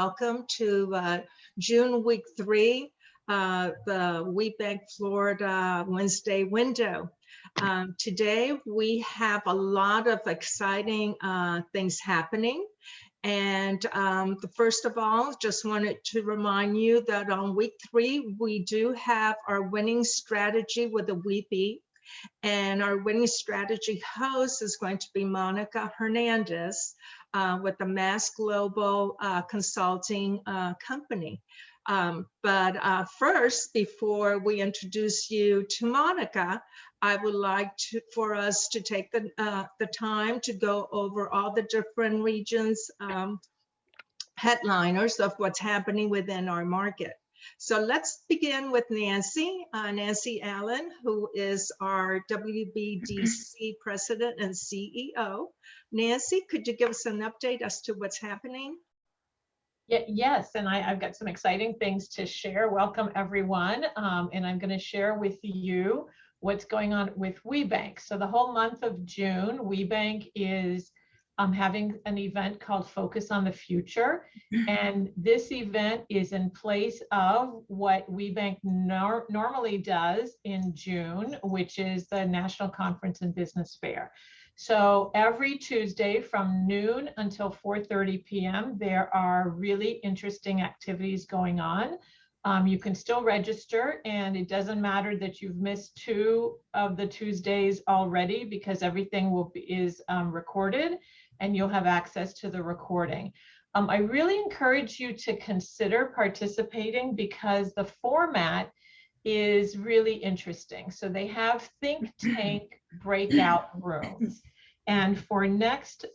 welcome to June week 3, the WeBank Florida Wednesday window. Today we have a lot of exciting things happening. And first of all, just wanted to remind you that on week 3, we do have our winning strategy with the WeBe. And our winning strategy host is going to be Monica Hernandez with the Mass Global Consulting Company. But first, before we introduce you to Monica, I would like for us to take the time to go over all the different regions headliners of what's happening within our market. So let's begin with Nancy Allen, who is our WBDC President and CEO. Nancy, could you give us an update as to what's happening? Yes, and I've got some exciting things to share. Welcome, everyone. And I'm going to share with you what's going on with WeBank. So the whole month of June, WeBank is having an event called Focus on the Future. And this event is in place of what WeBank normally does in June, which is the National Conference and Business Fair. So every Tuesday from noon until 4:30 p.m., there are really interesting activities going on. You can still register, and it doesn't matter that you've missed 2 of the Tuesdays already, because everything is recorded and you'll have access to the recording. I really encourage you to consider participating because the format is really interesting. So they have think tank breakout rooms. And for next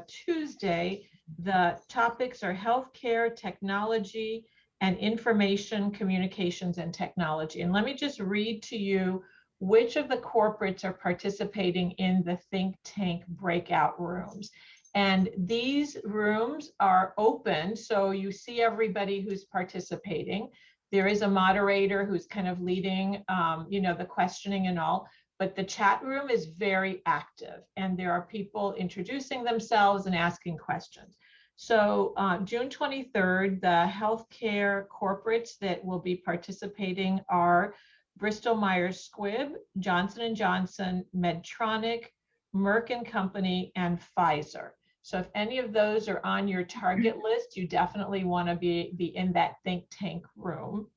Tuesday, the topics are healthcare, technology, and information, communications, and technology. And let me just read to you which of the corporates are participating in the think tank breakout rooms. And these rooms are open, so you see everybody who's participating. There is a moderator who's kind of leading, the questioning and all, but the chat room is very active, and there are people introducing themselves and asking questions. So June 23rd, the healthcare corporates that will be participating are Bristol Myers Squibb, Johnson & Johnson, Medtronic, Merck & Company, and Pfizer. So if any of those are on your target list, you definitely want to be in that think tank room.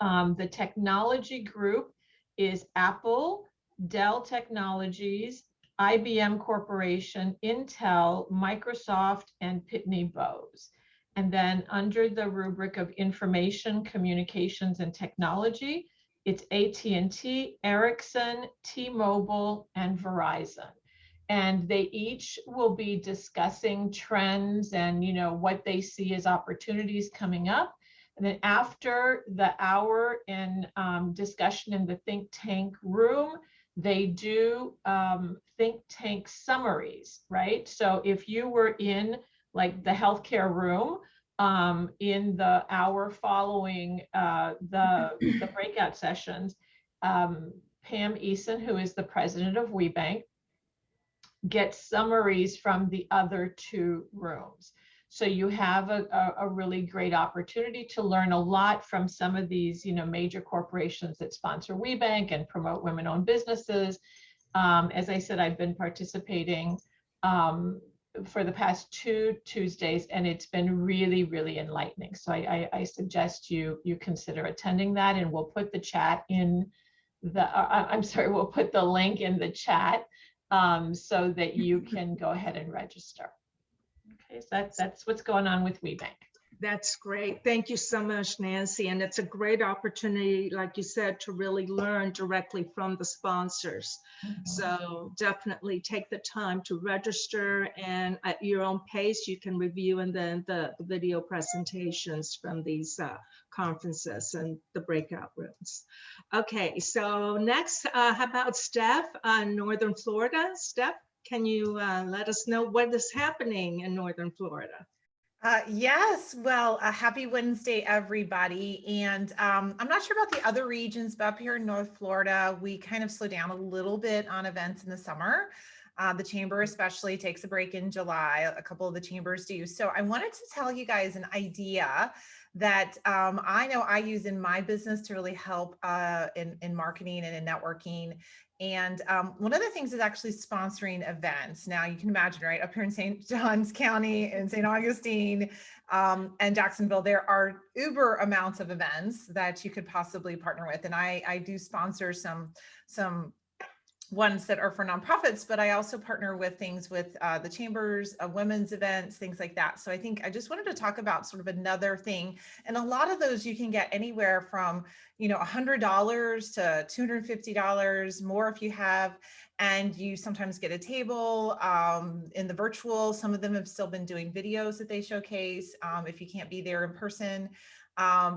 The technology group is Apple, Dell Technologies, IBM Corporation, Intel, Microsoft, and Pitney Bowes. And then under the rubric of information, communications, and technology, it's AT&T, Ericsson, T-Mobile, and Verizon. And they each will be discussing trends and what they see as opportunities coming up. And then after the hour in discussion in the think tank room, they do think tank summaries, right? So if you were in like the healthcare room in the hour following the breakout sessions, Pam Eason, who is the president of WeBank, gets summaries from the other 2 rooms. So you have a really great opportunity to learn a lot from some of these, major corporations that sponsor WeBank and promote women-owned businesses. As I said, I've been participating for the past 2 Tuesdays, and it's been really, really enlightening. So I suggest you consider attending that, and we'll put the chat in we'll put the link in the chat so that you can go ahead and register. Okay, so that's what's going on with WeBank. That's great. Thank you so much, Nancy. And it's a great opportunity, like you said, to really learn directly from the sponsors. So definitely take the time to register, and at your own pace, you can review and then the video presentations from these conferences and the breakout rooms. Okay, so next, how about Steph in Northern Florida? Steph, can you let us know what is happening in Northern Florida? Yes, well, happy Wednesday, everybody. And I'm not sure about the other regions, but up here in North Florida, we kind of slow down a little bit on events in the summer. The chamber especially takes a break in July. A couple of the chambers do. So I wanted to tell you guys an idea that I know I use in my business to really help in marketing and in networking. And one of the things is actually sponsoring events. Now you can imagine, right, up here in St. Johns County and St. Augustine and Jacksonville, there are uber amounts of events that you could possibly partner with. And I do sponsor some ones that are for nonprofits, but I also partner with things with the chambers, women's events, things like that. So I just wanted to talk about sort of another thing. And a lot of those you can get anywhere from, $100 to $250 more if you have, and you sometimes get a table in the virtual. Some of them have still been doing videos that they showcase. If you can't be there in person,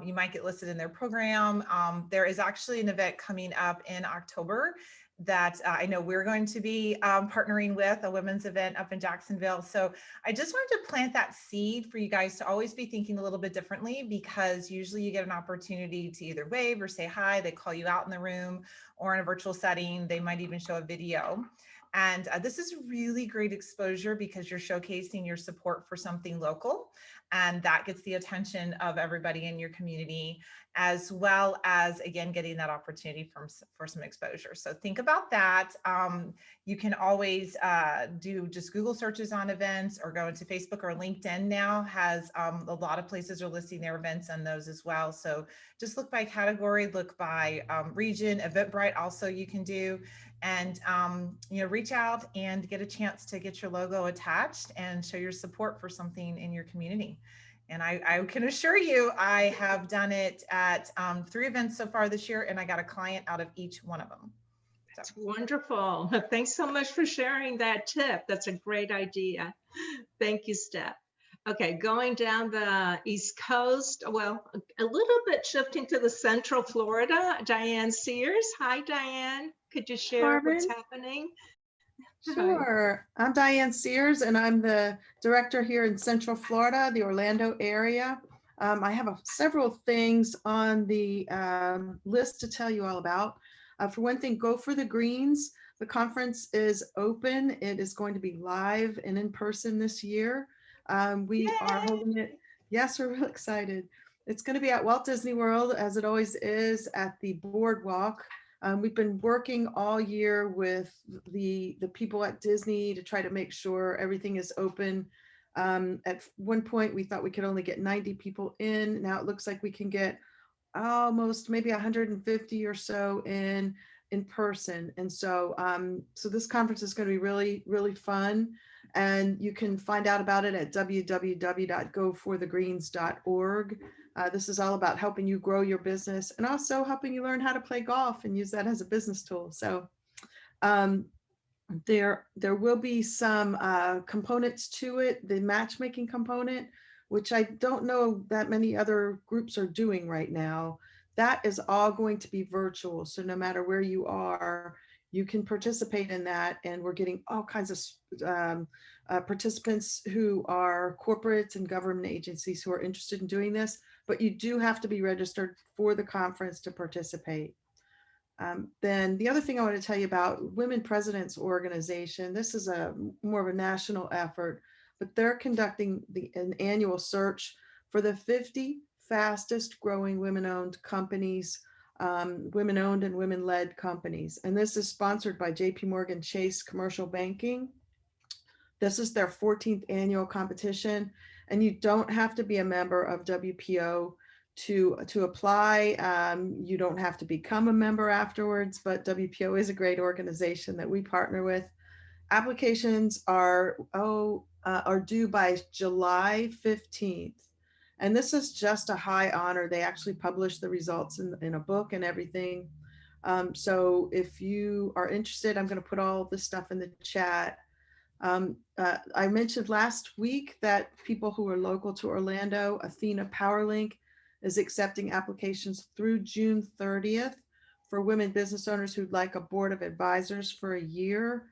you might get listed in their program. There is actually an event coming up in October that I know we're going to be partnering with, a women's event up in Jacksonville. So I just wanted to plant that seed for you guys to always be thinking a little bit differently, because usually you get an opportunity to either wave or say hi. They call you out in the room or in a virtual setting. They might even show a video. And this is really great exposure because you're showcasing your support for something local, and that gets the attention of everybody in your community, as well as, again, getting that opportunity for some exposure. So think about that. You can always do just Google searches on events, or go into Facebook, or LinkedIn now has a lot of places are listing their events on those as well. So just look by category, look by region. Eventbrite also you can do, and reach out and get a chance to get your logo attached and show your support for something in your community. And I can assure you, I have done it at 3 events so far this year, and I got a client out of each one of them. That's wonderful. Thanks so much for sharing that tip. That's a great idea. Thank you, Steph. Okay, going down the East Coast, well, a little bit shifting to the Central Florida, Diane Sears. Hi, Diane. Could you share what's happening? Sure. I'm Diane Sears, and I'm the director here in Central Florida, the Orlando area. I have several things on the list to tell you all about. For one thing, Go for the Greens. The conference is open. It is going to be live and in person this year. We are holding it. Yes, we're real excited. It's going to be at Walt Disney World, as it always is, at the Boardwalk. We've been working all year with the people at Disney to try to make sure everything is open. At one point, we thought we could only get 90 people in. Now it looks like we can get almost maybe 150 or so in person. And so, so this conference is going to be really, really fun. And you can find out about it at www.goforthegreens.org. This is all about helping you grow your business and also helping you learn how to play golf and use that as a business tool. So there will be some components to it, the matchmaking component, which I don't know that many other groups are doing right now. That is all going to be virtual. So no matter where you are, you can participate in that. And we're getting all kinds of participants who are corporates and government agencies who are interested in doing this, but you do have to be registered for the conference to participate. Then the other thing I want to tell you about Women Presidents Organization, this is more of a national effort, but they're conducting an annual search for the 50 fastest growing women-owned companies, women-owned and women-led companies. And this is sponsored by JPMorgan Chase Commercial Banking. This is their 14th annual competition, and you don't have to be a member of WPO to apply. You don't have to become a member afterwards, but WPO is a great organization that we partner with. Applications are due by July 15th. And this is just a high honor. They actually publish the results in a book and everything. So if you are interested, I'm going to put all this stuff in the chat. I mentioned last week that people who are local to Orlando, Athena PowerLink is accepting applications through June 30th for women business owners who'd like a board of advisors for a year.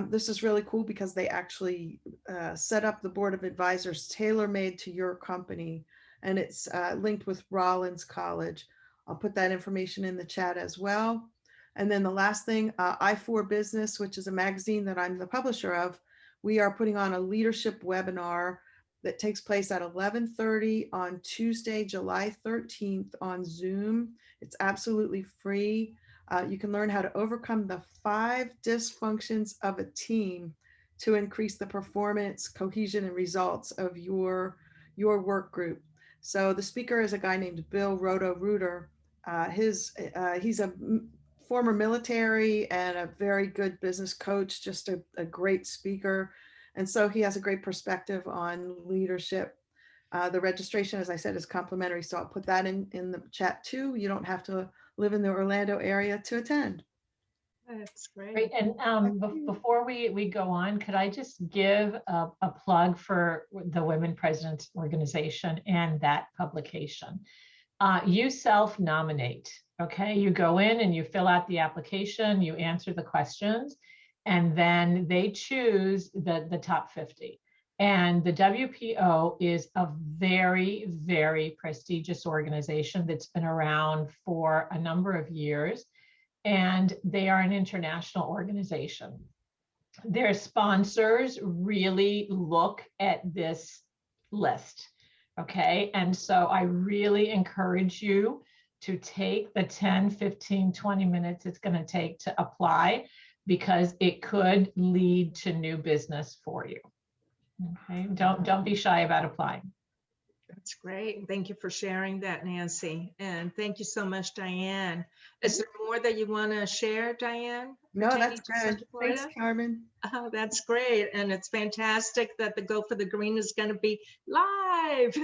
This is really cool because they actually set up the board of advisors tailor-made to your company, and it's linked with Rollins College. I'll put that information in the chat as well. And then the last thing, I4 Business, which is a magazine that I'm the publisher of, we are putting on a leadership webinar that takes place at 11:30 on Tuesday, July 13th on Zoom. It's absolutely free. You can learn how to overcome the 5 dysfunctions of a team to increase the performance, cohesion, and results of your work group. So the speaker is a guy named Bill Roto-Rooter. He's a former military and a very good business coach, just a great speaker. And so he has a great perspective on leadership. The registration, as I said, is complimentary. So I'll put that in the chat too. You don't have to live in the Orlando area to attend. That's Great. great. And before we go on, could I just give a plug for the Women Presidents Organization and that publication? You self-nominate, okay? You go in and you fill out the application, you answer the questions, and then they choose the top 50. And the WPO is a very, very prestigious organization that's been around for a number of years, and they are an international organization. Their sponsors really look at this list, okay? And so I really encourage you to take the 10, 15, 20 minutes it's going to take to apply, because it could lead to new business for you. Okay, don't be shy about applying. That's great. Thank you for sharing that, Nancy. And thank you so much, Diane. Is there more that you want to share, Diane? No, pertaining that's to good. Central Thanks, Florida? Carmen. Oh, that's great. And it's fantastic that the Go for the Green is going to be live.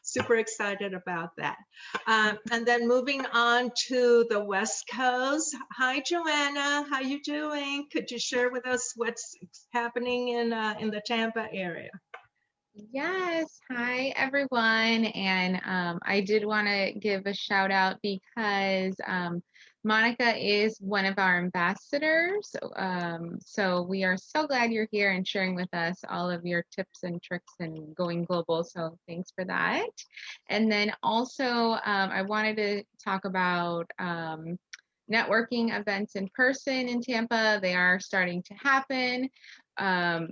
Super excited about that. And then moving on to the West Coast. Hi, Joanna. How you doing? Could you share with us what's happening in the Tampa area? Yes, hi everyone. And I did want to give a shout out because Monica is one of our ambassadors. So we are so glad you're here and sharing with us all of your tips and tricks and going global. So thanks for that. And then also I wanted to talk about networking events in person in Tampa. They are starting to happen.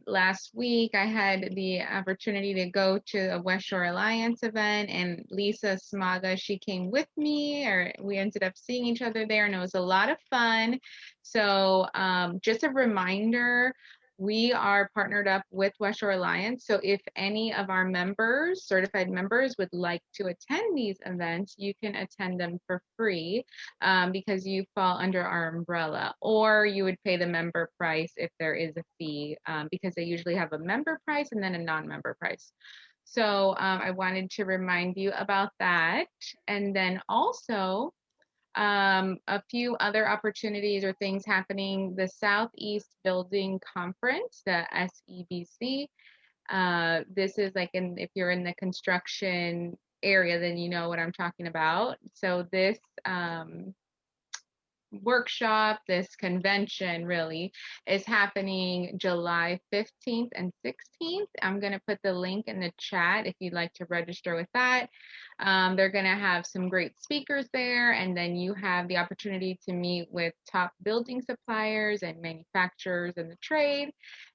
Last week, I had the opportunity to go to a West Shore Alliance event, and Lisa Smaga, she came with me, or we ended up seeing each other there, and it was a lot of fun. So just a reminder, we are partnered up with West Shore Alliance. So if any of our members, certified members, would like to attend these events, you can attend them for free because you fall under our umbrella, or you would pay the member price if there is a fee, because they usually have a member price and then a non-member price. So I wanted to remind you about that. And then also, a few other opportunities or things happening. The Southeast Building Conference, the SEBC. This is like if you're in the construction area, then you know what I'm talking about. So this workshop, this convention really is happening July 15th and 16th. I'm going to put the link in the chat if you'd like to register with that. They're going to have some great speakers there, and then you have the opportunity to meet with top building suppliers and manufacturers in the trade,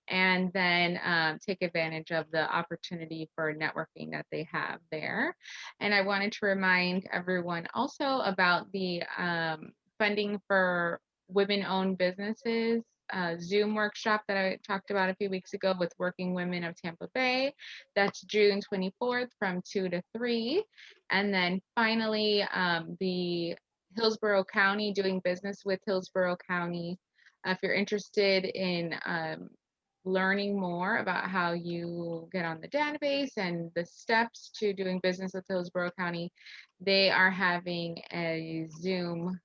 and then take advantage of the opportunity for networking that they have there. And I wanted to remind everyone also about the funding for women-owned businesses Zoom workshop that I talked about a few weeks ago with Working Women of Tampa Bay. That's June 24th from 2 to 3. And then finally, the Hillsborough County, doing business with Hillsborough County. If you're interested in learning more about how you get on the database and the steps to doing business with Hillsborough County, they are having a Zoom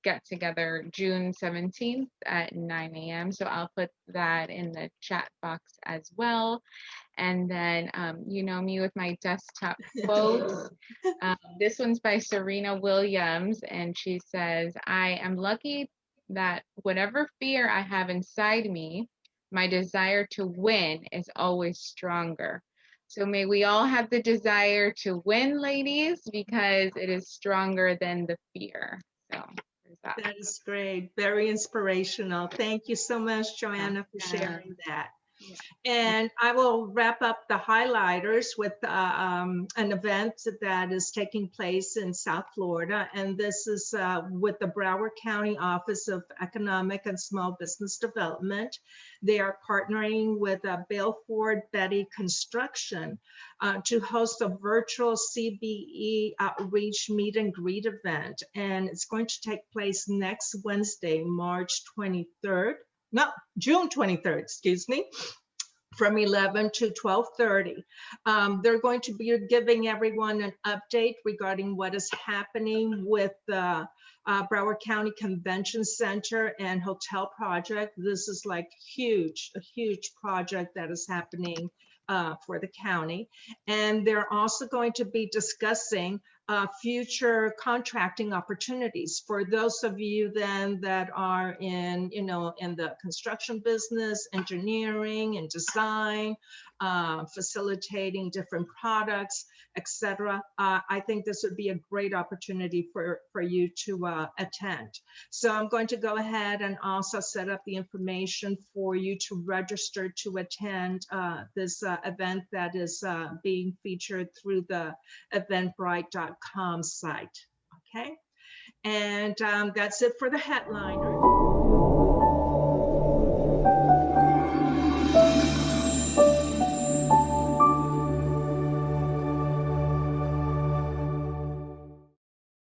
get together June 17th at 9 a.m. So I'll put that in the chat box as well. And then, you know me with my desktop quotes. This one's by Serena Williams, and she says, "I am lucky that whatever fear I have inside me, my desire to win is always stronger." So may we all have the desire to win, ladies, because it is stronger than the fear. So there's that. That is great. Very inspirational. Thank you so much, Joanna, for Yeah. sharing that. Yeah. And I will wrap up the highlighters with an event that is taking place in South Florida. And this is with the Broward County Office of Economic and Small Business Development. They are partnering with Balfour Beatty Construction to host a virtual CBE outreach meet and greet event. And it's going to take place next Wednesday, March 23rd. No, June 23rd, excuse me, from 11 to 12:30. They're going to be giving everyone an update regarding what is happening with the Broward County Convention Center and Hotel project. This is like a huge project that is happening for the county. And they're also going to be discussing future contracting opportunities for those of you then that are in the construction business, engineering and design, facilitating different products, etc. I think this would be a great opportunity for you to attend. So I'm going to go ahead and also set up the information for you to register to attend this event that is being featured through the eventbrite.com site. Okay, and that's it for the headliner.